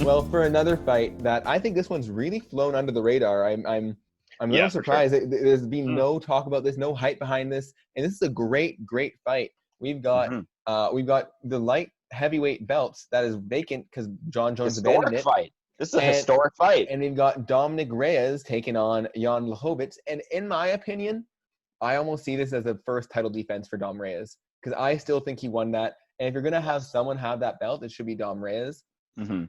Well, for another fight that I think this one's really flown under the radar. I'm a little surprised. Sure. There's been no talk about this, no hype behind this, and this is a great fight. We've got the light heavyweight belts that is vacant because John Jones abandoned it. Fight. This is a historic fight. And we've got Dominick Reyes taking on Jan Blachowitz. And in my opinion, I almost see this as a first title defense for Dom Reyes because I still think he won that. And if you're going to have someone have that belt, it should be Dom Reyes. Mm-hmm.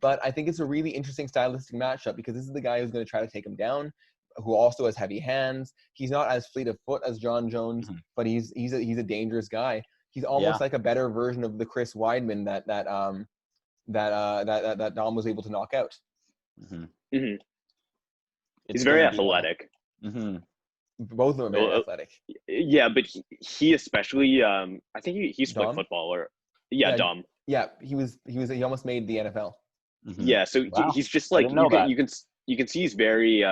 But I think it's a really interesting stylistic matchup because this is the guy who's going to try to take him down, who also has heavy hands. He's not as fleet of foot as John Jones, but he's a dangerous guy. He's almost like a better version of the Chris Weidman that Dom was able to knock out. Mm-hmm. Mm-hmm. He's very athletic. Mm-hmm. Both of them are very athletic. Yeah, but he especially, I think he's played football or Dom. Yeah, he almost made the NFL. Mm-hmm. Yeah, so he's just like you can see he's very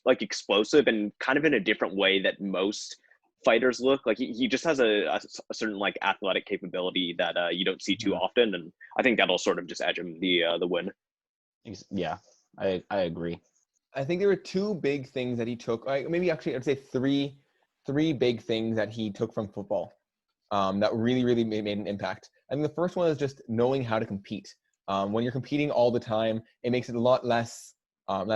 like explosive and kind of in a different way that most fighters look. Like he just has a certain like athletic capability that you don't see too often, and I think that'll sort of just edge him the win. Yeah, I agree. I think there were two big things that he took. Maybe actually I'd say three big things that he took from football that really made an impact. I think the first one is just knowing how to compete. When you're competing all the time, it makes it a lot less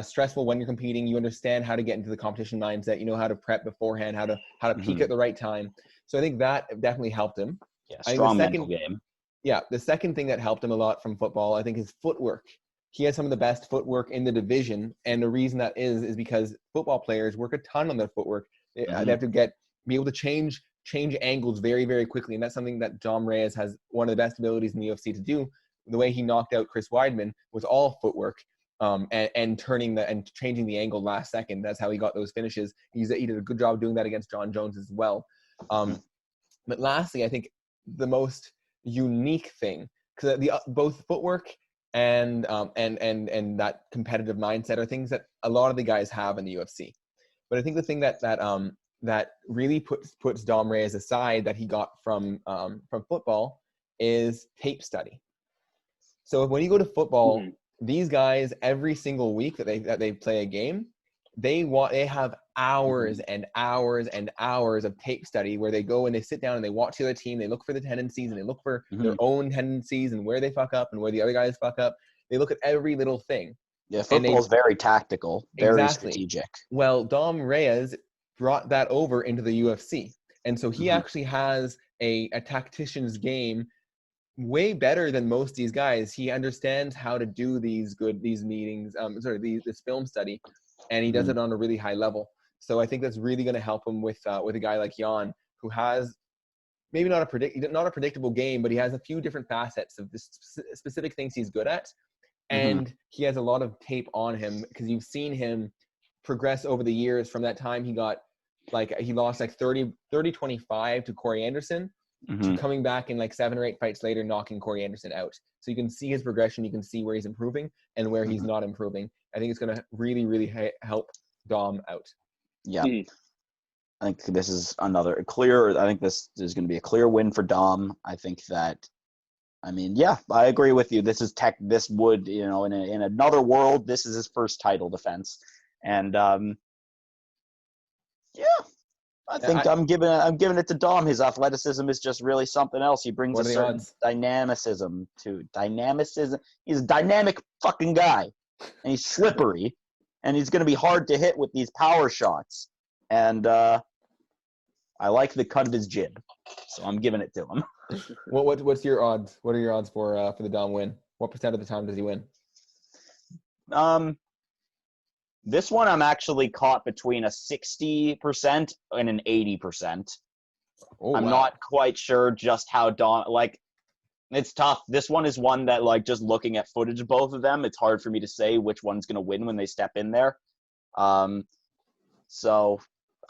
stressful when you're competing. You understand how to get into the competition mindset. You know how to prep beforehand, how to peak at the right time. So I think that definitely helped him. Yeah, strong mental game. Yeah, the second thing that helped him a lot from football, I think, is footwork. He has some of the best footwork in the division, and the reason that is because football players work a ton on their footwork. They have to be able to change angles very quickly, and that's something that Dom Reyes has one of the best abilities in the UFC to do. The way he knocked out Chris Weidman was all footwork, and changing the angle last second. That's how he got those finishes. He did a good job doing that against John Jones as well. But lastly, I think the most unique thing, because both footwork and that competitive mindset are things that a lot of the guys have in the UFC. But I think the thing that really puts Dom Reyes aside that he got from football is tape study. So when you go to football, these guys every single week that they play a game, they have hours and hours and hours of tape study where they go and they sit down and they watch the other team. They look for the tendencies and they look for their own tendencies and where they fuck up and where the other guys fuck up. They look at every little thing. Yeah, football is very tactical, very strategic. Well, Dom Reyes brought that over into the UFC. And so he actually has a tactician's game way better than most of these guys. He understands how to do these meetings, this film study, and he does it on a really high level. So I think that's really going to help him with a guy like Jan, who has maybe not a predictable game, but he has a few different facets of the specific things he's good at. And he has a lot of tape on him because you've seen him progress over the years from that time he lost 30-25 to Corey Anderson to coming back in 7 or 8 fights later, knocking Corey Anderson out. So you can see his progression. You can see where he's improving and where he's not improving. I think it's going to really help Dom out. Yeah. I think this is another clear. I think this is going to be a clear win for Dom. I think that. I agree with you. This is This would, in another world, this is his first title defense, and I think I'm giving it to Dom. His athleticism is just really something else. He brings a certain dynamicism. He's a dynamic fucking guy, and he's slippery, and he's going to be hard to hit with these power shots. And I like the cut of his jib, so I'm giving it to him. What's your odds? What are your odds for the Dom win? What % of the time does he win? This one I'm actually caught between a 60% and an 80%. I'm not quite sure just how Dom, it's tough. This one is one that, just looking at footage of both of them, it's hard for me to say which one's going to win when they step in there. So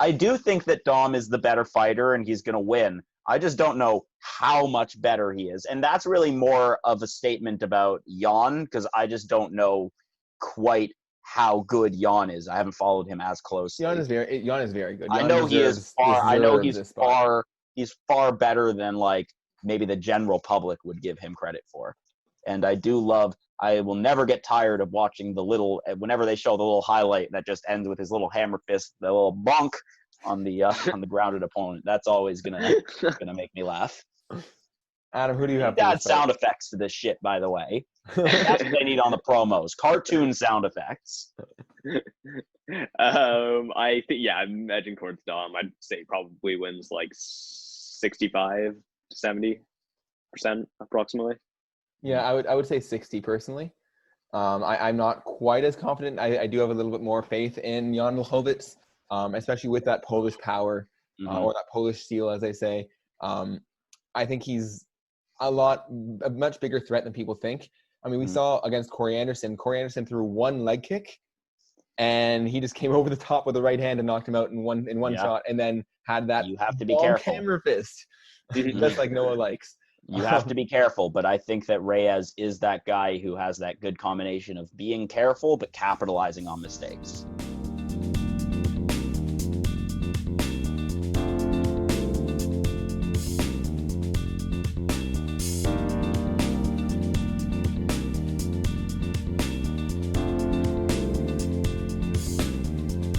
I do think that Dom is the better fighter and he's going to win. I just don't know how much better he is. And that's really more of a statement about Jan, because I just don't know quite how good Jan is. I haven't followed him as closely. Jan is very good. I know he's far better than maybe the general public would give him credit for. And I will never get tired of watching whenever they show the little highlight that just ends with his little hammer fist, the little bonk on the grounded opponent. That's always gonna make me laugh. Adam, who do you have? Add sound effects to this shit, by the way. That's what they need on the promos. Cartoon sound effects. I think, I'm edging towards Dom. I'd say probably wins like 65 to 70% approximately. Yeah, I would say 60 personally. I'm not quite as confident. I do have a little bit more faith in Jan Blachowicz, especially with that Polish power or that Polish steel, as they say. I think he's a much bigger threat than people think. I mean, we saw against Corey Anderson. Corey Anderson threw one leg kick, and he just came over the top with the right hand and knocked him out in one shot, and then had that you have to be careful hammer fist, just like Noah likes. You have to be careful, but I think that Reyes is that guy who has that good combination of being careful but capitalizing on mistakes.